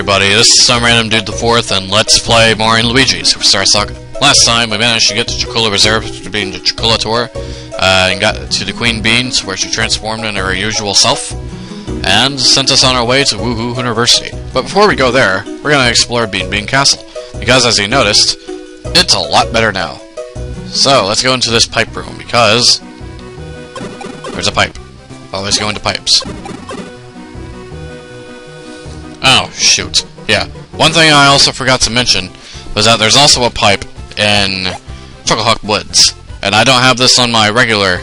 everybody, this is SomerandomDudeIV, and let's play more in Luigi Superstar Saga. Last time we managed to get to Chocola Reserve to be in the Chocola Tour, and got to the Queen Beans, where she transformed into her usual self, and sent us on our way to Woohoo Hooniversity. But before we go there, we're going to explore Bean Castle, because as you noticed, it's a lot better now. So, let's go into this pipe room, because there's a pipe. Always go into pipes. Oh, shoot. Yeah. One thing I also forgot to mention was that there's also a pipe in Chocohawk Woods. And I don't have this on my regular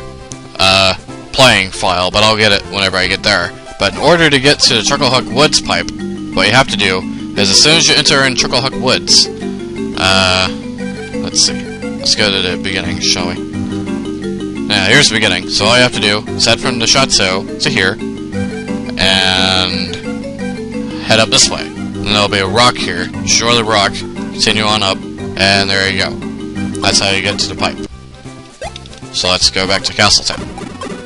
playing file, but I'll get it whenever I get there. But in order to get to the Chocohawk Woods pipe, what you have to do is as soon as you enter in Chocohawk Woods, let's see. Let's go to the beginning, shall we? Yeah, here's the beginning. So all you have to do is head from the chateau to here, and head up this way. And there'll be a rock here. Shore the rock, continue on up, and there you go. That's how you get to the pipe. So let's go back to Castletown.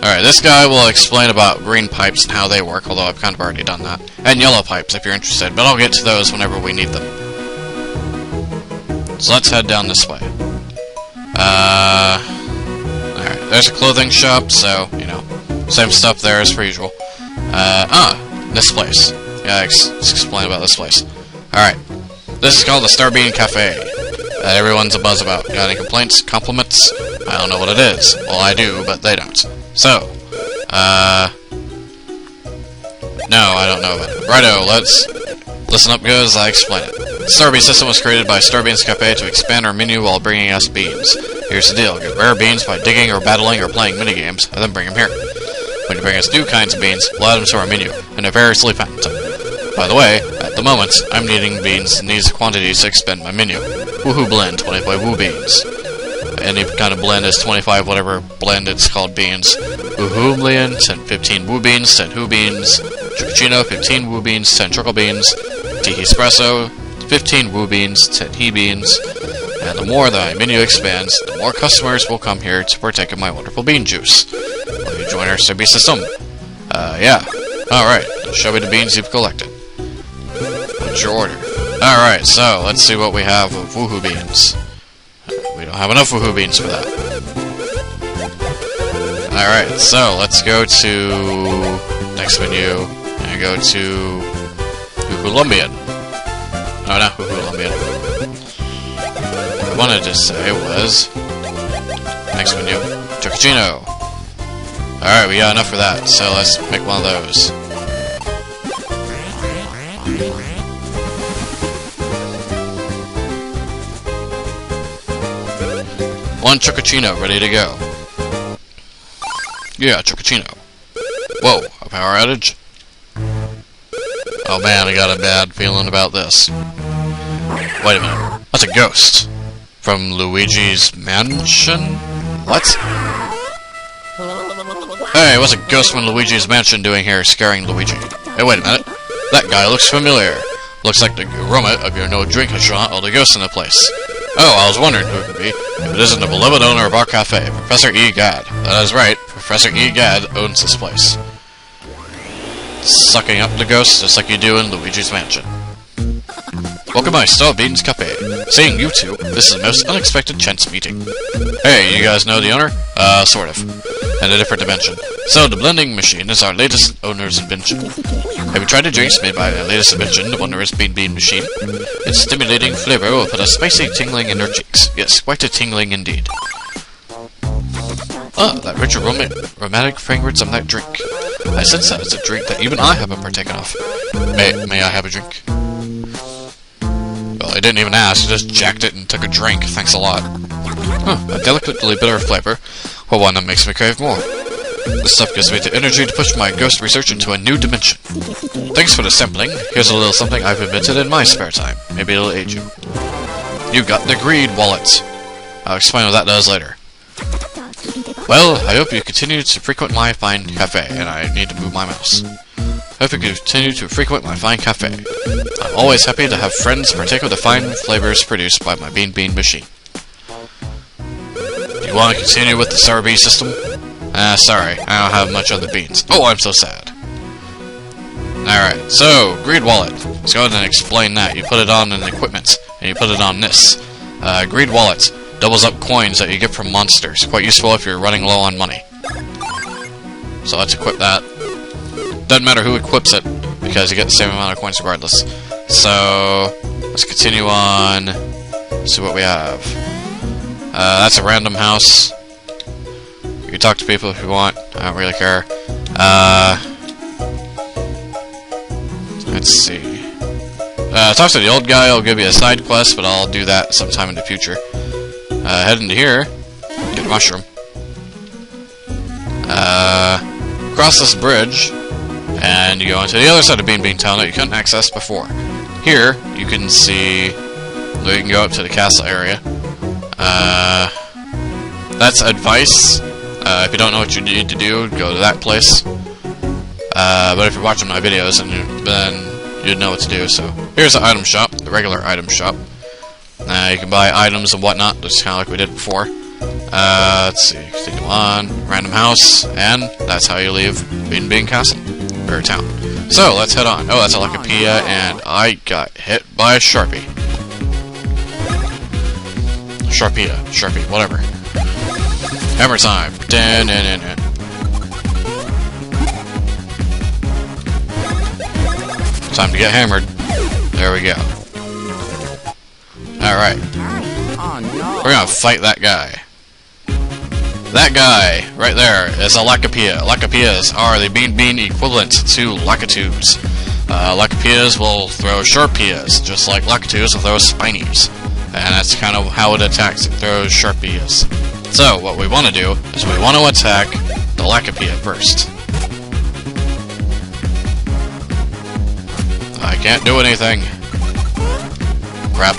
Alright, this guy will explain about green pipes and how they work, although I've kind of already done that. And yellow pipes if you're interested, but I'll get to those whenever we need them. So let's head down this way. Alright, there's a clothing shop, so, you know, same stuff there as per usual. This place. Yeah, let's explain about this place. Alright, this is called the Starbean Cafe, that everyone's abuzz about. Got any complaints? Compliments? I don't know what it is. Well, I do, but they don't. So, no, I don't know about it. Righto, let's listen up, good, as I explain it. The Starbean system was created by Starbean's Cafe to expand our menu while bringing us beans. Here's the deal, get rare beans by digging or battling or playing minigames, and then bring them here. When you bring us new kinds of beans, we'll add them to our menu, and they're variously patented. By the way, at the moment, I'm needing beans in these quantities to expand my menu. Woohoo blend, 25 woo beans. Any kind of blend is 25 whatever blend it's called beans. Woohoo blend, 15 woo beans, 10 who beans. Chocachino, 15 woo beans, 10 choco beans. Tea espresso, 15 woo beans, 10 he beans. And the more that my menu expands, the more customers will come here to partake of my wonderful bean juice. Will you join our Starbean system? Yeah. Alright, show me the beans you've collected. What's your order? Alright, so let's see what we have of woohoo beans. We don't have enough woohoo beans for that. Alright, so let's go to next menu and go to Colombian. No, not Colombian. What I wanted to say was next menu, Chocachino. Alright, we got enough for that, so let's make one of those. One Chocachino ready to go. Yeah, Chocachino. Whoa, a power outage? Oh man, I got a bad feeling about this. Wait a minute. That's a ghost. From Luigi's mansion? What? Hey, what's a ghost from Luigi's mansion doing here scaring Luigi? Hey, wait a minute. That guy looks familiar. Looks like the aroma of your no-drink restaurant or the ghost in the place. Oh, I was wondering who it could be. If it isn't the beloved owner of our cafe, Professor E. Gadd. That is right, Professor E. Gadd owns this place. Sucking up the ghosts just like you do in Luigi's mansion. Welcome to my Starbean's Cafe. Seeing you two, this is a most unexpected chance meeting. Hey, you guys know the owner? Sort of. In a different dimension. So, the blending machine is our latest owner's invention. Have you tried the drinks made by our latest invention, the wondrous Bean machine? Its stimulating flavor will put a spicy tingling in your cheeks. Yes, quite a tingling indeed. Ah, that rich aromatic fragrance of that drink. I sense that it's a drink that even I haven't partaken of. May I have a drink? Well, I didn't even ask, I just jacked it and took a drink. Thanks a lot. Huh, a delicately bitter flavor. Well, one that makes me crave more. This stuff gives me the energy to push my ghost research into a new dimension. Thanks for the sampling. Here's a little something I've invented in my spare time. Maybe it'll aid you. You got the greed wallet. I'll explain what that does later. Well, I hope you continue to frequent my fine cafe, and I need to move my mouse. I hope you continue to frequent my fine cafe. I'm always happy to have friends partake of the fine flavors produced by my Bean machine. Do you want to continue with the Starbean system? Sorry, I don't have much of the beans. Oh, I'm so sad. Alright, so, Greed Wallet. Let's go ahead and explain that. You put it on an equipment, and you put it on this. Greed Wallet doubles up coins that you get from monsters. Quite useful if you're running low on money. So let's equip that. Doesn't matter who equips it, because you get the same amount of coins regardless. So, let's continue on. Let's see what we have. That's a random house. You can talk to people if you want. I don't really care. Let's see. Talk to the old guy. I'll give you a side quest, but I'll do that sometime in the future. Head into here. Get a mushroom. Cross this bridge, and you go into the other side of Bean Town that you couldn't access before. Here, you can see. You can go up to the castle area. That's advice. If you don't know what you need to do, go to that place. But if you're watching my videos, then you'd know what to do. So here's the item shop, the regular item shop. You can buy items and whatnot, just kind of like we did before. Let's see, continue on, random house, and that's how you leave Bean Castle, or town. So let's head on. Oh, that's a Lycopia, and I got hit by a Sharpie. Sharpie, whatever. Hammer time. Time to get hammered. There we go. Alright. We're gonna fight that guy. That guy, right there, is a Lycopia. Lycopias are the Bean equivalent to Lakitus. Lycopias will throw Sharpias, just like Lakitus will throw Spinies. And that's kind of how it attacks. It throws Sharpias. So, what we want to do is we want to attack the Lycopia first. I can't do anything. Crap.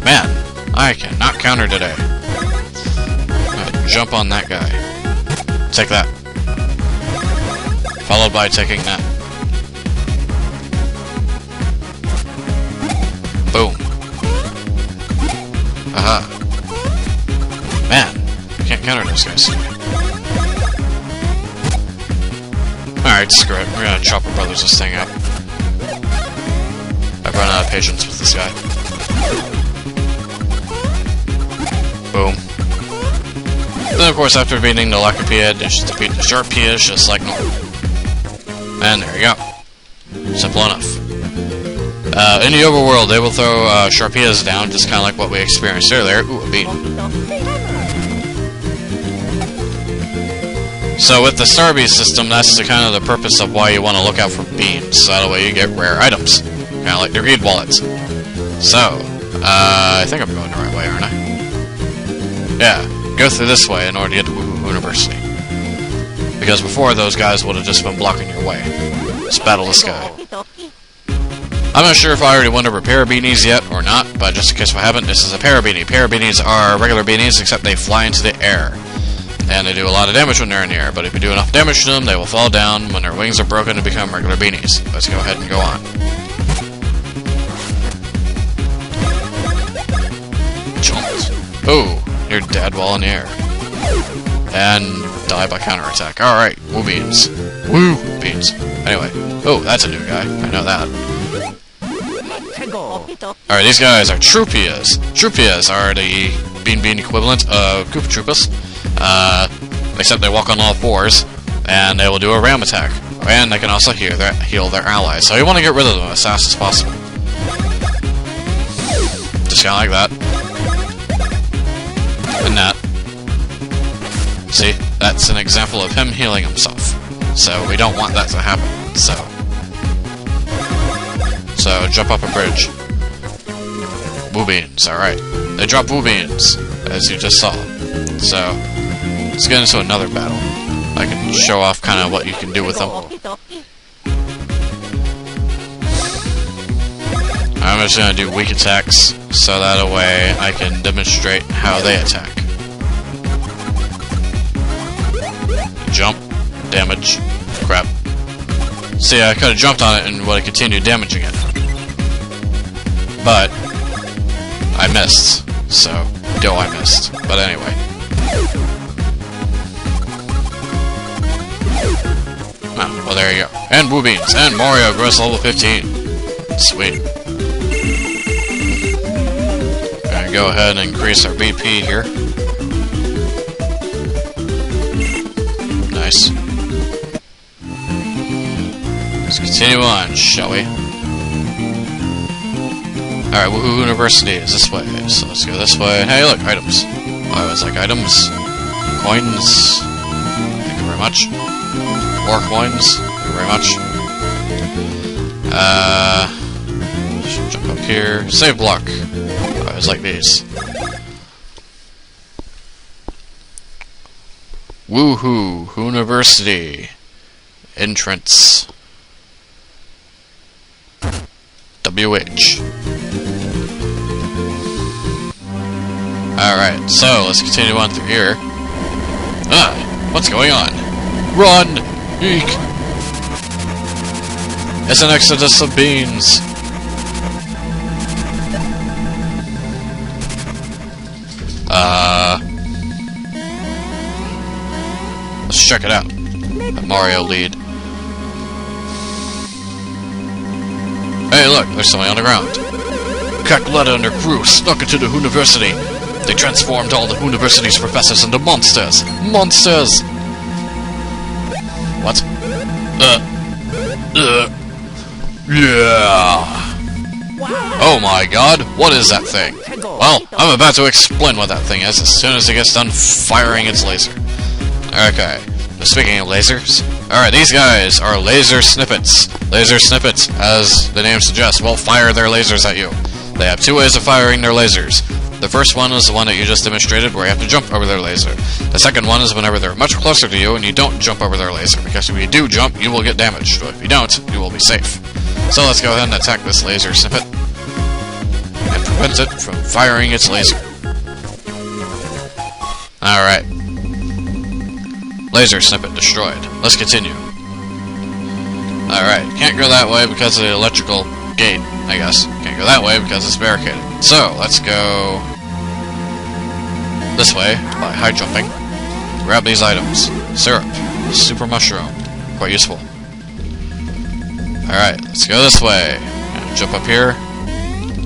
Man, I cannot counter today. I'm gonna jump on that guy. Take that. Followed by taking that. Boom. Aha. Man, can't counter those guys. Alright, screw it. We're gonna Chopper Brothers this thing up. I've run out of patience with this guy. Boom. Then, of course, after beating the Lycopia, just defeat the Sharpias, just like normal. And there you go. Simple enough. In the overworld, they will throw Sharpias down, just kind of like what we experienced earlier. Ooh, a bean. So with the Starbeam system, that's kind of the purpose of why you want to look out for beans. So that way you get rare items. Kind of like the Greed Wallets. So, I think I'm going the right way, aren't I? Yeah, go through this way in order to get to Woohoo Hooniversity. Because before, those guys would have just been blocking your way. Let's battle this guy. I'm not sure if I already went over Parabeanies yet or not, but just in case I haven't, this is a Parabeanie. Parabeanies are regular beanies, except they fly into the air. And they do a lot of damage when they're in the air, but if you do enough damage to them, they will fall down when their wings are broken and become regular beanies. Let's go ahead and go on. Jolt. Ooh, you're dead while in the air. And die by counterattack. Alright, woo beans. Woo beans. Anyway, oh, that's a new guy. I know that. Alright, these guys are Troopias. Troopias are the bean equivalent of Koopa Troopas. Except they walk on all fours, and they will do a ram attack. And they can also heal their allies. So you want to get rid of them as fast as possible. Just kind of like that. And that. See? That's an example of him healing himself. So we don't want that to happen. So jump up a bridge. Woo beans, alright. They drop woo beans, as you just saw. So, let's get into another battle. I can show off kind of what you can do with them. I'm just going to do weak attacks, so that way I can demonstrate how they attack. Jump, damage, crap. See, I could have jumped on it and would have continued damaging it. But I missed, so I missed. But anyway. Oh, well, there you go. And Woo Beans. And Mario grows level 15. Sweet. Gonna go ahead and increase our BP here. Nice. Let's continue on, shall we? Alright, Woohoo Hooniversity is this way. So let's go this way. Hey, look, items. Oh, I always like items. Coins. Thank you very much. More coins. Thank you very much. Jump up here. Save block. I always like these. Woohoo Hooniversity. Entrance. WH. Alright, so let's continue on through here. Ah, what's going on? Run! Eek! It's an exodus of beans! Let's check it out. The Mario lead. Hey, look, there's somebody on the ground. Cackletta and her crew snuck into the Hooniversity. They transformed all the Hooniversity's professors into monsters. Monsters! What? Yeah! Oh my god, what is that thing? Well, I'm about to explain what that thing is as soon as it gets done firing its laser. Okay, speaking of lasers, alright, these guys are laser snippets. Laser snippets, as the name suggests, will fire their lasers at you. They have two ways of firing their lasers. The first one is the one that you just demonstrated, where you have to jump over their laser. The second one is whenever they're much closer to you and you don't jump over their laser, because if you do jump, you will get damaged, but if you don't, you will be safe. So let's go ahead and attack this laser snippet, and prevent it from firing its laser. Alright. Laser snippet destroyed. Let's continue. Alright, can't go that way because of the electrical gate, I guess. Can't go that way because it's barricaded. So, let's go this way by high jumping. Grab these items. Syrup. Super mushroom. Quite useful. Alright, let's go this way. And jump up here.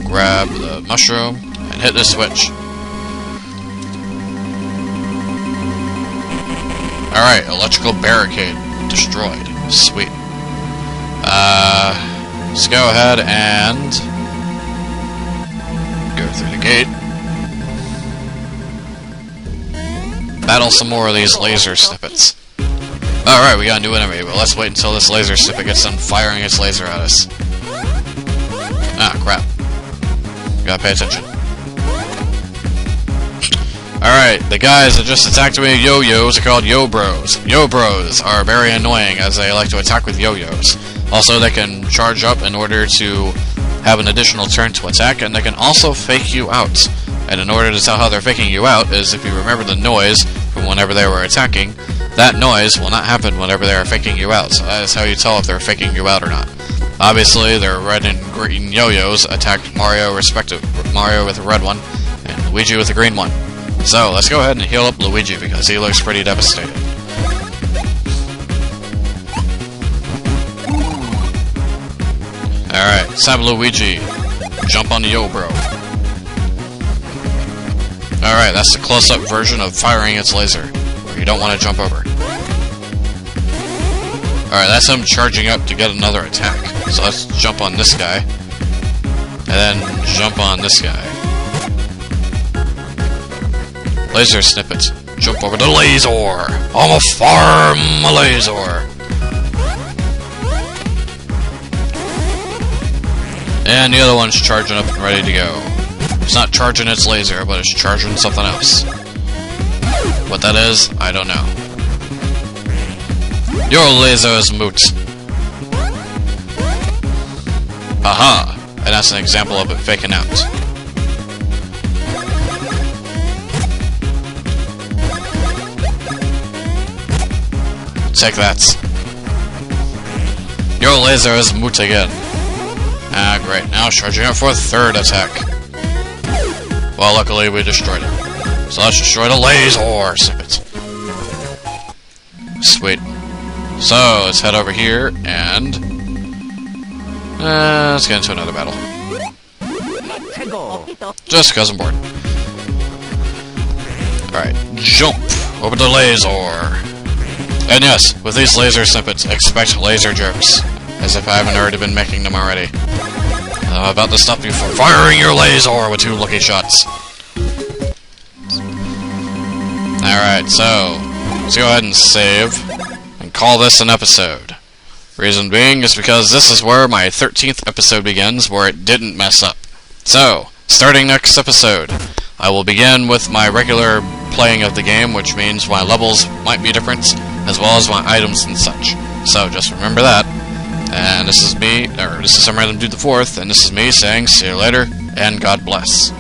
Grab the mushroom and hit the switch. Alright, electrical barricade destroyed. Sweet. Let's go ahead and go through the gate. Battle some more of these laser snippets. Alright, we got a new enemy, but let's wait until this laser snippet gets done firing its laser at us. Ah, crap. Gotta pay attention. Alright, the guys that just attacked me with yo-yos are called yo-bros. Yo-bros are very annoying as they like to attack with yo-yos. Also, they can charge up in order to have an additional turn to attack, and they can also fake you out. And in order to tell how they're faking you out is if you remember the noise from whenever they were attacking, that noise will not happen whenever they are faking you out. So that is how you tell if they're faking you out or not. Obviously, their red and green yo-yos attacked Mario with the red one, and Luigi with the green one. So, let's go ahead and heal up Luigi because he looks pretty devastated. Alright, let's have Luigi jump on the yo-bro. Alright, that's the close-up version of firing its laser, where you don't want to jump over. Alright, that's him charging up to get another attack. So let's jump on this guy, and then jump on this guy. Laser snippets. Jump over the laser! I'm a farm laser! And the other one's charging up and ready to go. It's not charging its laser, but it's charging something else. What that is, I don't know. Your laser is moot. Aha! And that's an example of it faking out. Take that. Your laser is moot again. Ah, great. Now charging up for a third attack. Well, luckily we destroyed it. So let's destroy the laser snippet. Sweet. So, let's head over here, and... let's get into another battle. Just because I'm bored. Alright, jump! Open the laser! And yes, with these laser snippets, expect laser jokes. As if I haven't already been making them already. I'm about to stop you from firing your laser with 2 lucky shots. Alright, so... let's go ahead and save. And call this an episode. Reason being is because this is where my 13th episode begins, where it didn't mess up. So, starting next episode, I will begin with my regular playing of the game, which means my levels might be different, as well as my items and such. So, just remember that. And this is me, or this is SomerandomDudeIV, and this is me saying, see you later, and God bless.